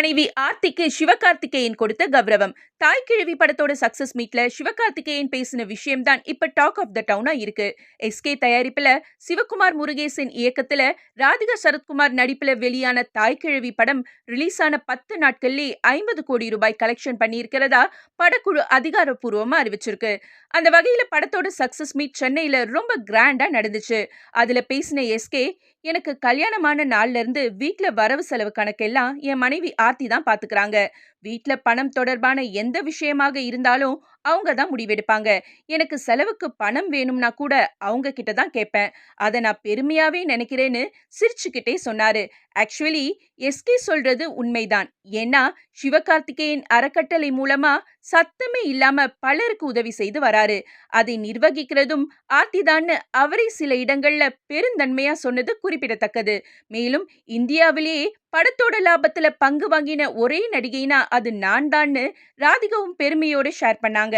மனைவி ஆர்த்திக்கு சிவகார்த்திகேயன் கொடுத்த கௌரவம். தாய் கிழவி படத்தோட சக்சஸ் மீட்ல சிவகார்த்திகேயன் பேசின விஷயம் தான் இப்ப டாக் ஆஃப் த டவுனா இருக்கு. எஸ்கே தயாரிப்புல சிவகுமார் முருகேசன் இயக்கத்துல ராதிகா சரத்குமார் நடிப்புல வெளியான தாய் கிழவி படம் ரிலீஸ் ஆன 10 நாட்கள்லே 50 கோடி ரூபாய் கலெக்ஷன் பண்ணியிருக்கிறதா படக்குழு அதிகாரப்பூர்வமா அறிவிச்சிருக்கு. அந்த வகையில படத்தோட சக்சஸ் மீட் சென்னையில ரொம்ப கிராண்டா நடந்துச்சு. அதுல பேசின எஸ்கே, எனக்கு கல்யாணமான நாள்ல இருந்து வீட்ல வரவு செலவு கணக்கெல்லாம் என் மனைவி ஆர்த்தி தான் பாத்துக்கிறாங்க. வீட்ல பணம் தொடர்பான எந்த விஷயமாக இருந்தாலும் அவங்க தான் முடிவெடுப்பாங்க. எனக்கு செலவுக்கு பணம் வேணும்னா கூட அவங்க கிட்ட தான் கேட்பேன். அதை நான் பெருமையாவே நினைக்கிறேன்னு சிரிச்சுக்கிட்டே சொன்னாரு. ஆக்சுவலி எஸ்கே சொல்றது உண்மைதான். ஏன்னா சிவகார்த்திகேயன் அறக்கட்டளை மூலமா சத்தமே இல்லாம பலருக்கு உதவி செய்து வராரு. அதை நிர்வகிக்கிறதும் ஆர்த்திதான்னு அவரே சில இடங்கள்ல பெருந்தன்மையா சொன்னது குறிப்பிடத்தக்கது. மேலும் இந்தியாவிலேயே படத்தோட லாபத்துல பங்கு வாங்கின ஒரே நடிகைனா அது நான் தான்னு ராதிகாவும் பெருமையோட ஷேர் பண்ணாங்க.